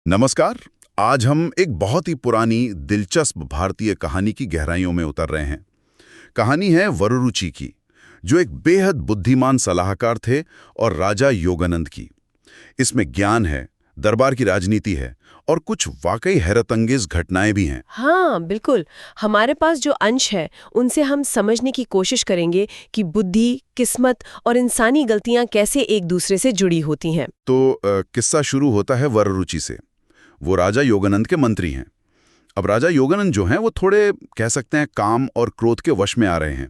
नमस्कार। आज हम एक बहुत ही पुरानी दिलचस्प भारतीय कहानी की गहराइयों में उतर रहे हैं। कहानी है वरुरुचि की, जो एक बेहद बुद्धिमान सलाहकार थे, और राजा योगानंद की। इसमें ज्ञान है, दरबार की राजनीति है और कुछ वाकई हैरतअंगेज घटनाएं भी हैं। हाँ बिल्कुल। हमारे पास जो अंश है उनसे हम समझने की कोशिश करेंगे कि बुद्धि, किस्मत और इंसानी गलतियां कैसे एक दूसरे से जुड़ी होती हैं। तो किस्सा शुरू होता है वरुरुचि से। वो राजा योगानंद के मंत्री हैं। अब राजा योगानंद जो हैं वो थोड़े कह सकते हैं काम और क्रोध के वश में आ रहे हैं,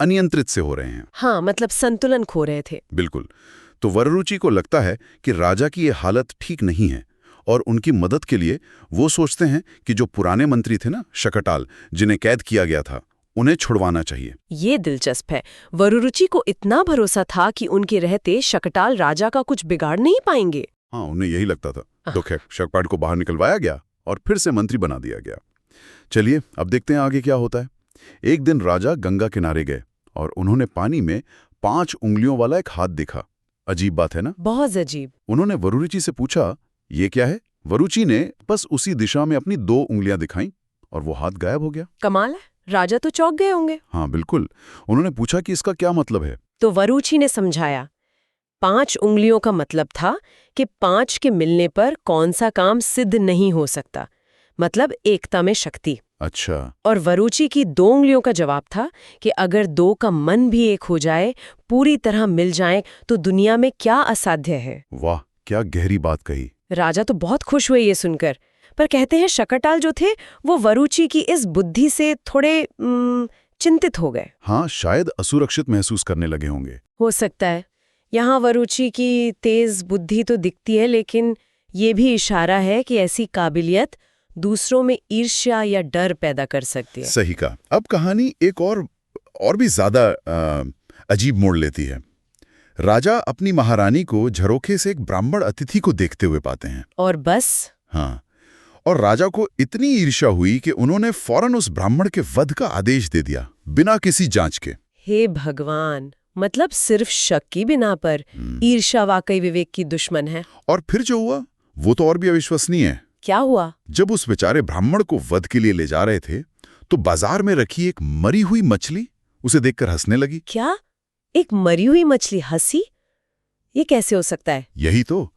अनियंत्रित से हो रहे हैं। हाँ, मतलब संतुलन खो रहे थे। बिल्कुल। तो वरुरुचि को लगता है कि राजा की ये हालत ठीक नहीं है, और उनकी मदद के लिए वो सोचते हैं कि जो पुराने मंत्री थे ना, शकटाल, जिन्हें कैद किया गया था, उन्हें छुड़वाना चाहिए। ये दिलचस्प है। वरुरुचि को इतना भरोसा था कि उनके रहते शकटाल राजा का कुछ बिगाड़ नहीं पाएंगे। हाँ, उन्हें यही लगता था। तो खैर शकपाल को बाहर निकलवाया गया और फिर से मंत्री बना दिया गया। चलिए अब देखते हैं आगे क्या होता है। एक दिन राजा गंगा किनारे गए और उन्होंने पानी में 5 उंगलियों वाला एक हाथ देखा। अजीब बात है ना? बहुत अजीब। उन्होंने वरुरुचि से पूछा, ये क्या है? वरुचि ने बस उसी दिशा में अपनी 2 उंगलियां दिखाईं और वो हाथ गायब हो गया। कमाल है, राजा तो चौंक गए होंगे। हाँ बिल्कुल। उन्होंने पूछा कि इसका क्या मतलब है। तो वरुचि ने समझाया, 5 उंगलियों का मतलब था कि 5 के मिलने पर कौन सा काम सिद्ध नहीं हो सकता, मतलब एकता में शक्ति। अच्छा। और वरुचि की 2 उंगलियों का जवाब था कि अगर 2 का मन भी एक हो जाए, पूरी तरह मिल जाए, तो दुनिया में क्या असाध्य है। वाह, क्या गहरी बात कही। राजा तो बहुत खुश हुए ये सुनकर, पर कहते हैं शकटाल जो थे वो वरुचि की इस बुद्धि से थोड़े चिंतित हो गए। हाँ, शायद असुरक्षित महसूस करने लगे होंगे। हो सकता है। यहाँ वरुचि की तेज बुद्धि तो दिखती है, लेकिन ये भी इशारा है कि ऐसी काबिलियत दूसरों में ईर्ष्या या डर पैदा कर सकती है। सही कहा। अब कहानी एक और भी ज्यादा अजीब मोड़ लेती है। राजा अपनी महारानी को झरोखे से एक ब्राह्मण अतिथि को देखते हुए पाते हैं। और बस। हाँ, और राजा को इतनी ईर्ष्या हुई कि उन्होंने फौरन उस ब्राह्मण के वध का आदेश दे दिया, बिना किसी जांच के। हे भगवान, मतलब सिर्फ शक की बिना पर ईर्ष्या वाकई विवेक की दुश्मन है। और फिर जो हुआ वो तो और भी अविश्वसनीय है। क्या हुआ? जब उस बेचारे ब्राह्मण को वध के लिए ले जा रहे थे, तो बाजार में रखी एक मरी हुई मछली उसे देखकर हंसने लगी। क्या? एक मरी हुई मछली हंसी? ये कैसे हो सकता है? यही तो।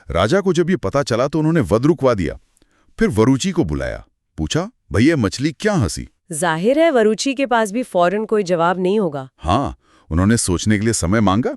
राजा को जब ये पता चला तो उन्होंने वध रुकवा दिया। फिर वरुचि को बुलाया, पूछा, भैया मछली क्या हंसी? जाहिर है वरुचि के पास भी फौरन कोई जवाब नहीं होगा। हाँ, उन्होंने सोचने के लिए समय मांगा।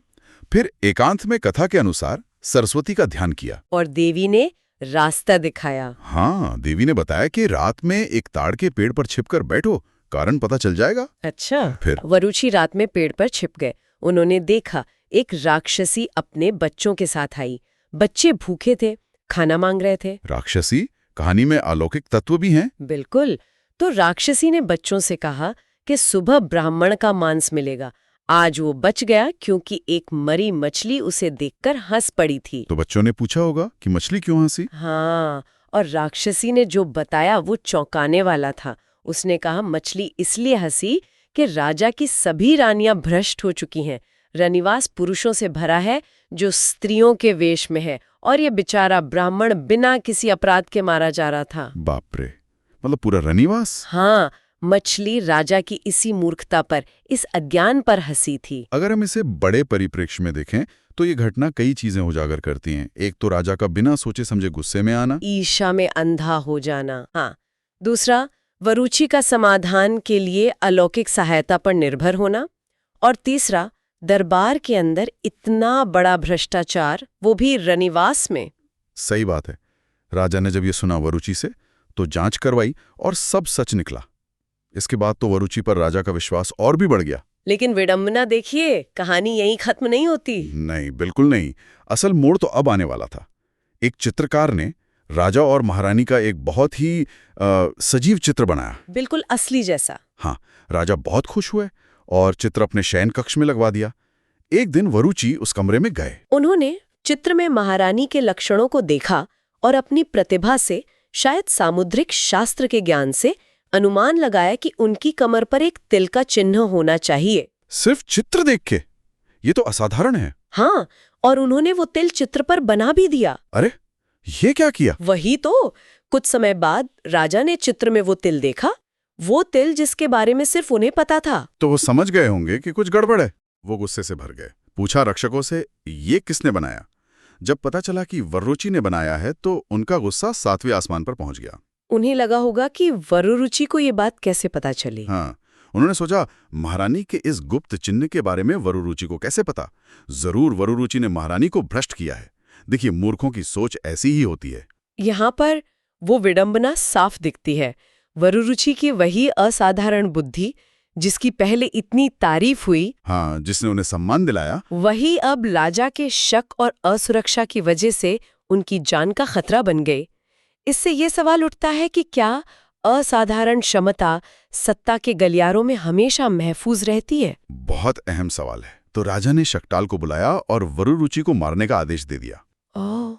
फिर एकांत में कथा के अनुसार सरस्वती का ध्यान किया और देवी ने रास्ता दिखाया। हाँ, देवी ने बताया कि रात में एक ताड़ के पेड़ पर छिपकर बैठो, कारण पता चल जाएगा। अच्छा। फिर वरुचि रात में पेड़ पर छिप गए। उन्होंने देखा एक राक्षसी अपने बच्चों के साथ आई। बच्चे भूखे थे, खाना मांग रहे थे। राक्षसी? कहानी में अलौकिक तत्व भी हैं। बिल्कुल। तो राक्षसी ने बच्चों से कहा कि सुबह ब्राह्मण का मांस मिलेगा। आज वो बच गया क्योंकि एक मरी मछली उसे देखकर हंस पड़ी थी। तो बच्चों ने पूछा होगा कि मछली क्यों हंसी? हाँ, और राक्षसी ने जो बताया वो चौंकाने वाला था। उसने कहा मछली इसलिए हंसी कि राजा की सभी रानियां भ्रष्ट हो चुकी हैं। रनिवास पुरुषों से भरा है जो स्त्रियों के वेश में है, और ये बेचारा ब्राह्मण बिना किसी अपराध के मारा जा रहा था। बाप रे, मतलब पूरा रनिवास? हाँ, मछली राजा की इसी मूर्खता पर, इस अज्ञान पर हंसी थी। अगर हम इसे बड़े परिप्रेक्ष्य में देखें तो ये घटना कई चीजें उजागर करती हैं। एक तो राजा का बिना सोचे समझे गुस्से में आना, ईर्ष्या में अंधा हो जाना। हाँ। दूसरा, वरुचि का समाधान के लिए अलौकिक सहायता पर निर्भर होना। और तीसरा, दरबार के अंदर इतना बड़ा भ्रष्टाचार, वो भी रनिवास में। सही बात है। राजा ने जब ये सुना वरुचि से तो जांच करवाई और सब सच निकला। इसके बाद तो वरुचि पर राजा का विश्वास और भी बढ़ गया। लेकिन विडंबना देखिए, कहानी यहीं खत्म नहीं होती। नहीं, बिल्कुल नहीं। असल मोड़ तो अब आने वाला था। एक चित्रकार ने राजा और महारानी का एक बहुत ही सजीव चित्र बनाया, बिल्कुल असली जैसा। हाँ, राजा बहुत खुश हुए और चित्र अपने शयन कक्ष में लगवा दिया। एक दिन वरुचि उस कमरे में गए। उन्होंने चित्र में महारानी के लक्षणों को देखा और अपनी प्रतिभा से, शायद सामुद्रिक शास्त्र के ज्ञान से, अनुमान लगाया कि उनकी कमर पर एक तिल का चिन्ह होना चाहिए। सिर्फ चित्र देख के? ये तो असाधारण है। हाँ, और उन्होंने वो तिल चित्र पर बना भी दिया। अरे, ये क्या किया? वही तो। कुछ समय बाद राजा ने चित्र में वो तिल देखा, वो तिल जिसके बारे में सिर्फ उन्हें पता था। तो वो समझ गए होंगे कि कुछ गड़बड़ है। वो गुस्से से भर गए। पूछा रक्षकों से, ये किसने बनाया? जब पता चला कि वरुरुचि ने बनाया है तो उनका गुस्सा 7वें आसमान पर पहुंच गया। उन्हें लगा होगा कि वरुरुचि को ये बात कैसे पता चली। हाँ, उन्होंने सोचा महारानी के इस गुप्त चिन्ह के बारे में वरुरुचि को कैसे पता? जरूर वरुरुचि ने महारानी को भ्रष्ट किया है। देखिए, मूर्खों की सोच ऐसी ही होती है। यहाँ पर वो विडंबना साफ दिखती है। वरुरुचि की वही असाधारण बुद्धि जिसकी पहले इतनी तारीफ हुई, हाँ, जिसने उन्हें सम्मान दिलाया, वही अब राजा के शक और असुरक्षा की वजह से उनकी जान का खतरा बन गई। इससे ये सवाल उठता है कि क्या असाधारण क्षमता सत्ता के गलियारों में हमेशा महफूज रहती है? बहुत अहम सवाल है। तो राजा ने शकटाल को बुलाया और वरुरुचि को मारने का आदेश दे दिया। ओह,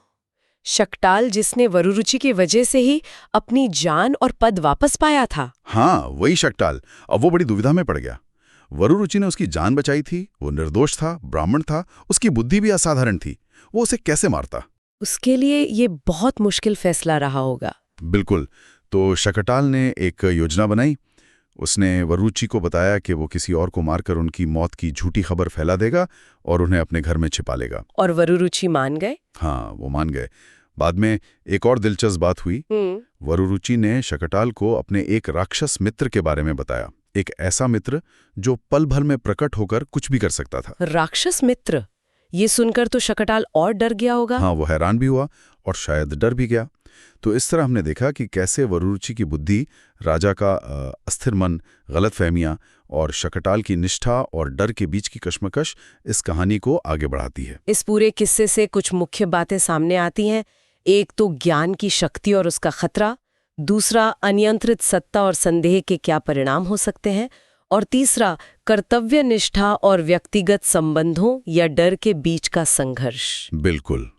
शकटाल जिसने वरुरुचि की वजह से ही अपनी जान और पद वापस पाया था। हाँ, वही शकटाल। अब वो बड़ी दुविधा में पड़ गया। वरुरुचि ने उसकी जान बचाई थी, वो निर्दोष था, ब्राह्मण था, उसकी बुद्धि भी असाधारण थी। वो उसे कैसे मारता? उसके लिए ये बहुत मुश्किल फैसला रहा होगा। बिल्कुल। तो शकटाल ने एक योजना बनाई। उसने वरुरुचि को बताया कि वो किसी और को मारकर उनकी मौत की झूठी खबर फैला देगा और उन्हें अपने घर में छिपा लेगा। और वरुरुचि मान गए? हाँ, वो मान गए। बाद में एक और दिलचस्प बात हुई। वरुरुचि ने शकटाल को अपने एक राक्षस मित्र के बारे में बताया। एक ऐसा मित्र जो पल भर में प्रकट होकर कुछ भी कर सकता था। राक्षस मित्र? ये सुनकर तो शकटाल और डर गया होगा। हाँ, वो हैरान भी हुआ और शायद डर भी गया। तो इस तरह हमने देखा कि कैसे वरुरुचि की बुद्धि, राजा का अस्थिर मन, गलतफहमियां और शकटाल की निष्ठा और डर के बीच की कश्मकश इस कहानी को आगे बढ़ाती है। इस पूरे किस्से से कुछ मुख्य बातें सामने आती हैं। एक तो ज्ञान की शक्ति और उसका खतरा, दूसरा अनियंत्रित सत्ता और संदेह के क्या परिणाम हो सकते हैं, और तीसरा कर्तव्य निष्ठा और व्यक्तिगत संबंधों या डर के बीच का संघर्ष। बिल्कुल।